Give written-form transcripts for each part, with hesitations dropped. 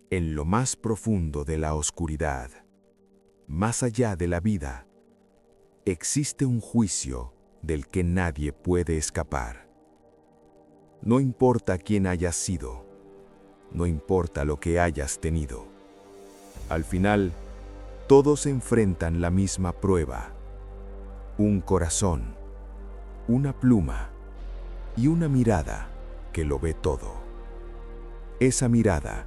En lo más profundo de la oscuridad, más allá de la vida, existe un juicio del que nadie puede escapar. No importa quién hayas sido, no importa lo que hayas tenido. Al final, todos enfrentan la misma prueba: un corazón, una pluma y una mirada que lo ve todo. Esa mirada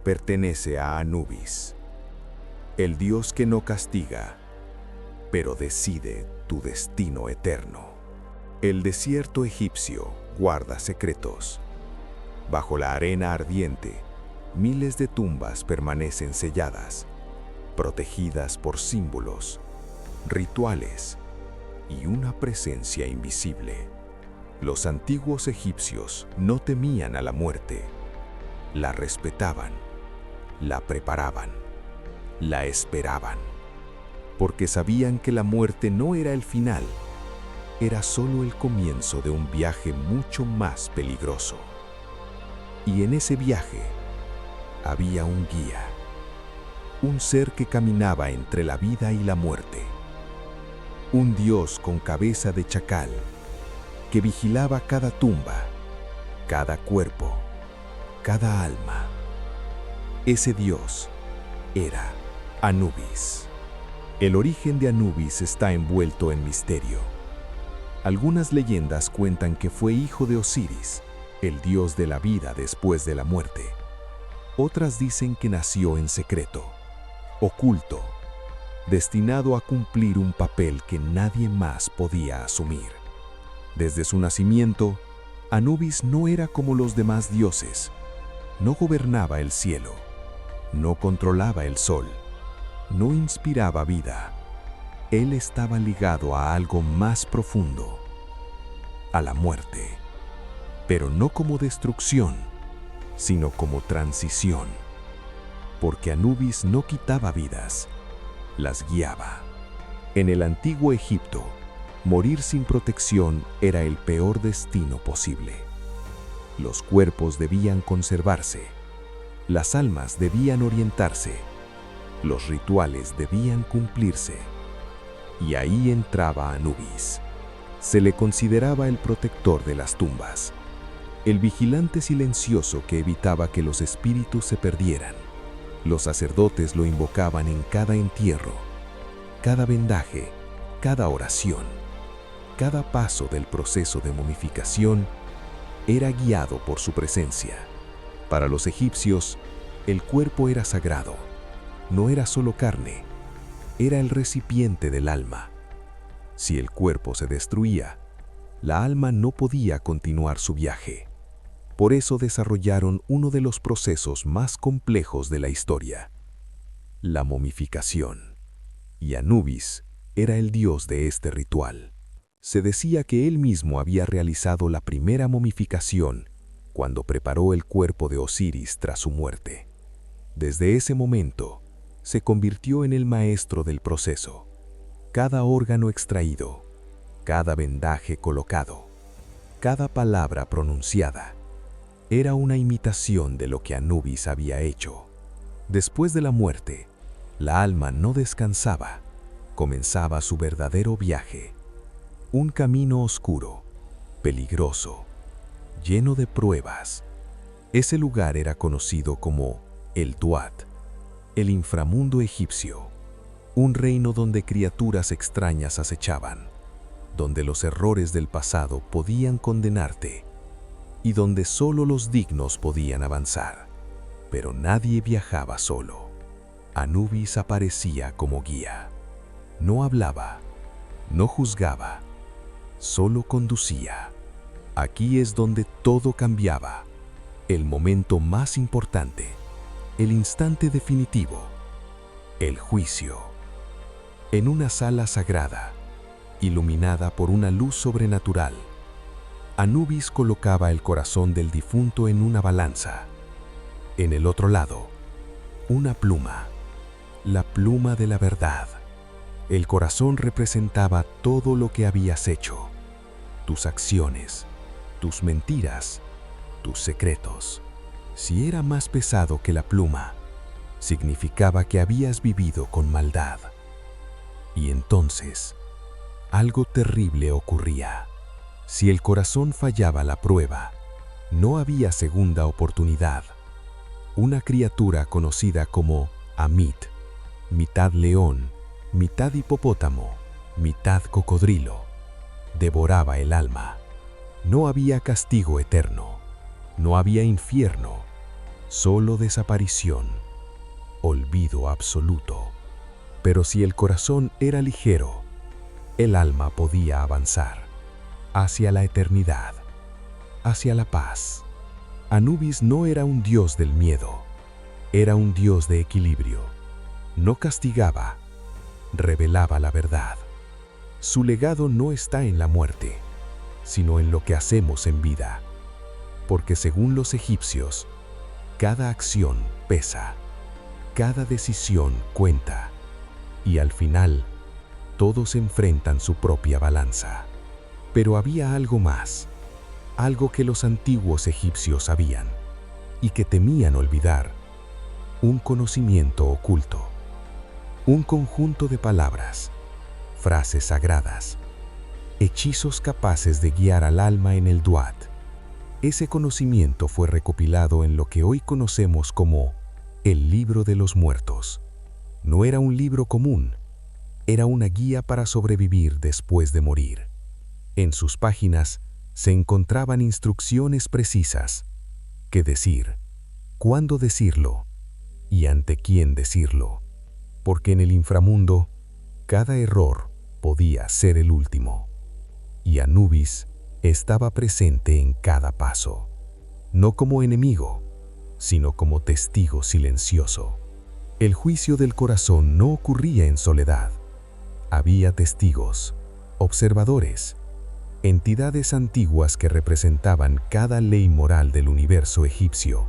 pertenece a Anubis, el dios que no castiga, pero decide tu destino eterno. El desierto egipcio guarda secretos. Bajo la arena ardiente, miles de tumbas permanecen selladas, protegidas por símbolos, rituales y una presencia invisible. Los antiguos egipcios no temían a la muerte, la respetaban, la preparaban, la esperaban, porque sabían que la muerte no era el final, era solo el comienzo de un viaje mucho más peligroso. Y en ese viaje había un guía, un ser que caminaba entre la vida y la muerte, un dios con cabeza de chacal que vigilaba cada tumba, cada cuerpo, cada alma. Ese dios era Anubis. El origen de Anubis está envuelto en misterio. Algunas leyendas cuentan que fue hijo de Osiris, el dios de la vida después de la muerte. Otras dicen que nació en secreto, oculto, destinado a cumplir un papel que nadie más podía asumir. Desde su nacimiento, Anubis no era como los demás dioses. No gobernaba el cielo, no controlaba el sol, no inspiraba vida. Él estaba ligado a algo más profundo, a la muerte, pero no como destrucción, sino como transición, porque Anubis no quitaba vidas, las guiaba. En el antiguo Egipto, morir sin protección era el peor destino posible. Los cuerpos debían conservarse, las almas debían orientarse, los rituales debían cumplirse. Y ahí entraba Anubis. Se le consideraba el protector de las tumbas, el vigilante silencioso que evitaba que los espíritus se perdieran. Los sacerdotes lo invocaban en cada entierro, cada vendaje, cada oración. Cada paso del proceso de momificación era guiado por su presencia. Para los egipcios, el cuerpo era sagrado. No era solo carne, era el recipiente del alma. Si el cuerpo se destruía, la alma no podía continuar su viaje. Por eso desarrollaron uno de los procesos más complejos de la historia: la momificación. Y Anubis era el dios de este ritual. Se decía que él mismo había realizado la primera momificación cuando preparó el cuerpo de Osiris tras su muerte. Desde ese momento, se convirtió en el maestro del proceso. Cada órgano extraído, cada vendaje colocado, cada palabra pronunciada, era una imitación de lo que Anubis había hecho. Después de la muerte, la alma no descansaba, comenzaba su verdadero viaje. Un camino oscuro, peligroso, lleno de pruebas. Ese lugar era conocido como el Duat, el inframundo egipcio, un reino donde criaturas extrañas acechaban, donde los errores del pasado podían condenarte y donde solo los dignos podían avanzar. Pero nadie viajaba solo. Anubis aparecía como guía. No hablaba, no juzgaba, solo conducía. Aquí es donde todo cambiaba. El momento más importante, el instante definitivo, el juicio. En una sala sagrada, iluminada por una luz sobrenatural, Anubis colocaba el corazón del difunto en una balanza. En el otro lado, una pluma, la pluma de la verdad. El corazón representaba todo lo que habías hecho, tus acciones, tus mentiras, tus secretos. Si era más pesado que la pluma, significaba que habías vivido con maldad. Y entonces, algo terrible ocurría. Si el corazón fallaba la prueba, no había segunda oportunidad. Una criatura conocida como Amit, mitad león, mitad hipopótamo, mitad cocodrilo, devoraba el alma. No había castigo eterno, no había infierno, solo desaparición, olvido absoluto. Pero si el corazón era ligero, el alma podía avanzar hacia la eternidad, hacia la paz. Anubis no era un dios del miedo, era un dios de equilibrio. No castigaba, revelaba la verdad. Su legado no está en la muerte, sino en lo que hacemos en vida. Porque según los egipcios, cada acción pesa, cada decisión cuenta, y al final, todos enfrentan su propia balanza. Pero había algo más, algo que los antiguos egipcios sabían y que temían olvidar, un conocimiento oculto, un conjunto de palabras, frases sagradas, hechizos capaces de guiar al alma en el Duat. Ese conocimiento fue recopilado en lo que hoy conocemos como el Libro de los Muertos. No era un libro común, era una guía para sobrevivir después de morir. En sus páginas se encontraban instrucciones precisas: qué decir, cuándo decirlo y ante quién decirlo, porque en el inframundo cada error podía ser el último. Y Anubis estaba presente en cada paso, no como enemigo, sino como testigo silencioso. El juicio del corazón no ocurría en soledad. Había testigos, observadores, entidades antiguas que representaban cada ley moral del universo egipcio.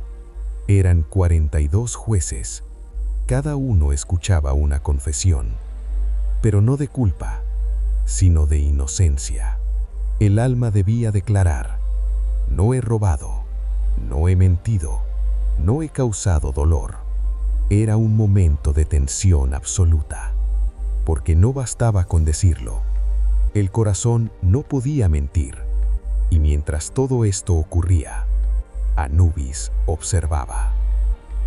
Eran 42 jueces. Cada uno escuchaba una confesión, pero no de culpa, sino de inocencia. El alma debía declarar: no he robado, no he mentido, no he causado dolor. Era un momento de tensión absoluta, porque no bastaba con decirlo. El corazón no podía mentir, y mientras todo esto ocurría, Anubis observaba,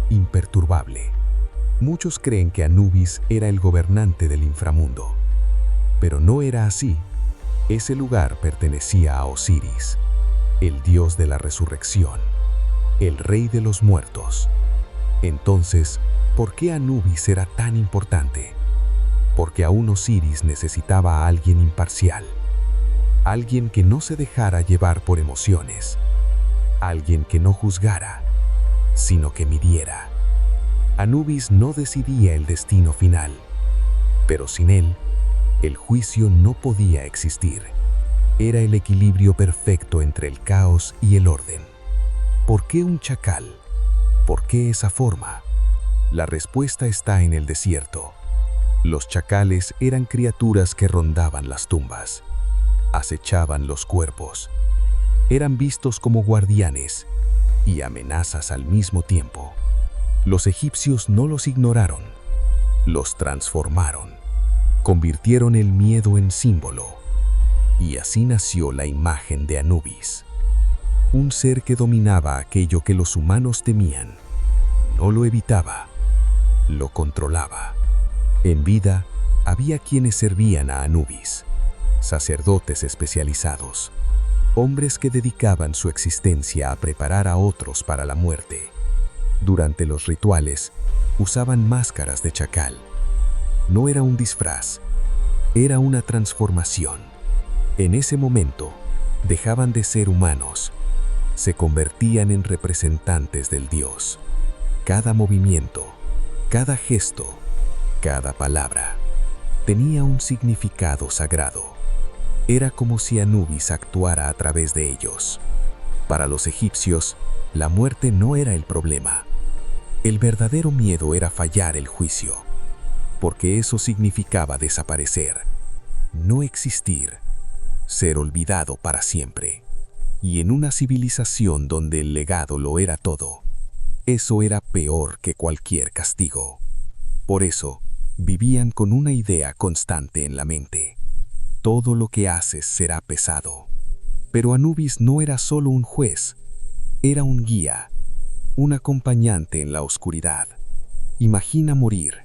imperturbable. Muchos creen que Anubis era el gobernante del inframundo, pero no era así. Ese lugar pertenecía a Osiris, el dios de la resurrección, el rey de los muertos. Entonces, ¿por qué Anubis era tan importante? Porque aún Osiris necesitaba a alguien imparcial, alguien que no se dejara llevar por emociones, alguien que no juzgara, sino que midiera. Anubis no decidía el destino final, pero sin él, el juicio no podía existir. Era el equilibrio perfecto entre el caos y el orden. ¿Por qué un chacal? ¿Por qué esa forma? La respuesta está en el desierto. Los chacales eran criaturas que rondaban las tumbas, acechaban los cuerpos. Eran vistos como guardianes y amenazas al mismo tiempo. Los egipcios no los ignoraron, los transformaron, convirtieron el miedo en símbolo, y así nació la imagen de Anubis, un ser que dominaba aquello que los humanos temían. No lo evitaba, lo controlaba. En vida, había quienes servían a Anubis, sacerdotes especializados, hombres que dedicaban su existencia a preparar a otros para la muerte. Durante los rituales, usaban máscaras de chacal. No era un disfraz, era una transformación. En ese momento, dejaban de ser humanos, se convertían en representantes del dios. Cada movimiento, cada gesto, cada palabra, tenía un significado sagrado. Era como si Anubis actuara a través de ellos. Para los egipcios, la muerte no era el problema. El verdadero miedo era fallar el juicio, porque eso significaba desaparecer, no existir, ser olvidado para siempre. Y en una civilización donde el legado lo era todo, Eso era peor que cualquier castigo. Por eso, vivían con una idea constante en la mente. Todo lo que haces será pesado. Pero Anubis no era solo un juez, era un guía, un acompañante en la oscuridad. Imagina morir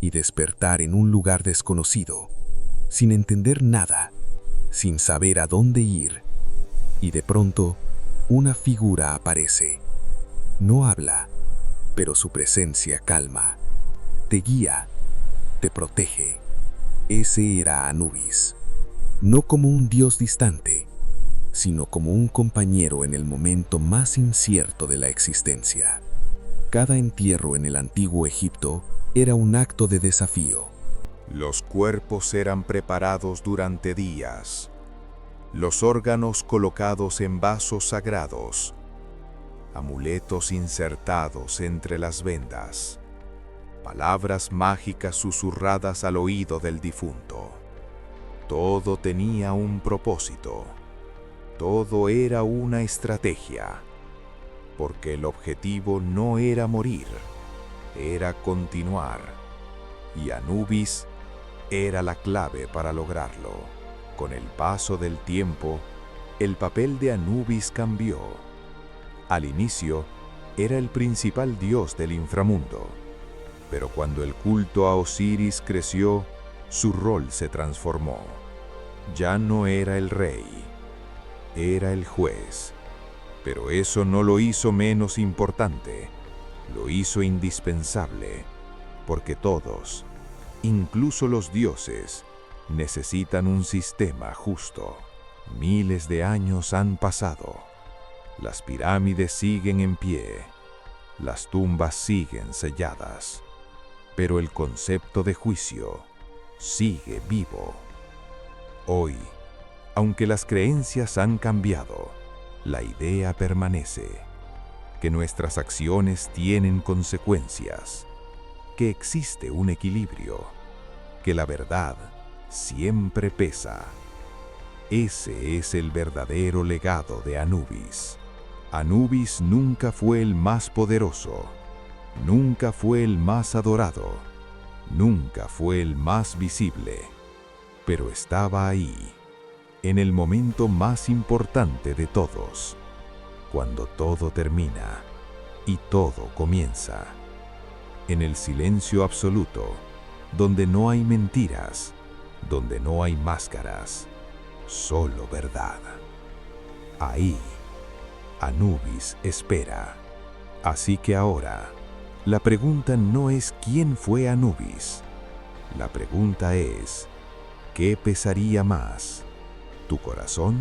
y despertar en un lugar desconocido, sin entender nada, sin saber a dónde ir, y de pronto, una figura aparece. No habla, pero su presencia calma, te guía, te protege. Ese era Anubis, no como un dios distante, sino como un compañero en el momento más incierto de la existencia. Cada entierro en el antiguo Egipto era un acto de desafío. Los cuerpos eran preparados durante días, los órganos colocados en vasos sagrados, amuletos insertados entre las vendas, palabras mágicas susurradas al oído del difunto. Todo tenía un propósito, todo era una estrategia, porque el objetivo no era morir, era continuar, y Anubis era la clave para lograrlo. Con el paso del tiempo, el papel de Anubis cambió. Al inicio, era el principal dios del inframundo, pero cuando el culto a Osiris creció, su rol se transformó. Ya no era el rey, era el juez. Pero eso no lo hizo menos importante, lo hizo indispensable, porque todos, incluso los dioses, necesitan un sistema justo. Miles de años han pasado. Las pirámides siguen en pie. Las tumbas siguen selladas. Pero el concepto de juicio sigue vivo. Hoy, aunque las creencias han cambiado, la idea permanece, que nuestras acciones tienen consecuencias, que existe un equilibrio, que la verdad siempre pesa. Ese es el verdadero legado de Anubis. Anubis nunca fue el más poderoso, nunca fue el más adorado, nunca fue el más visible, pero estaba ahí, en el momento más importante de todos, cuando todo termina y todo comienza, en el silencio absoluto, donde no hay mentiras, donde no hay máscaras, solo verdad. Ahí, Anubis espera. Así que ahora, la pregunta no es quién fue Anubis. La pregunta es, ¿qué pesaría más? ¿Tu corazón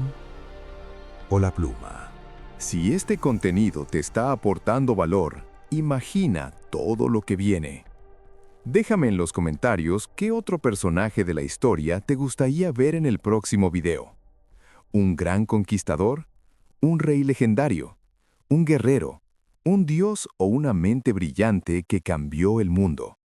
o la pluma? Si este contenido te está aportando valor, imagina todo lo que viene. Déjame en los comentarios qué otro personaje de la historia te gustaría ver en el próximo video. ¿Un gran conquistador? ¿Un rey legendario? ¿Un guerrero? ¿Un dios o una mente brillante que cambió el mundo?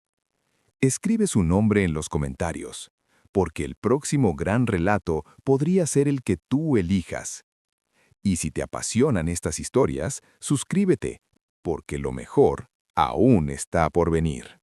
Escribe su nombre en los comentarios, porque el próximo gran relato podría ser el que tú elijas. Y si te apasionan estas historias, suscríbete, porque lo mejor aún está por venir.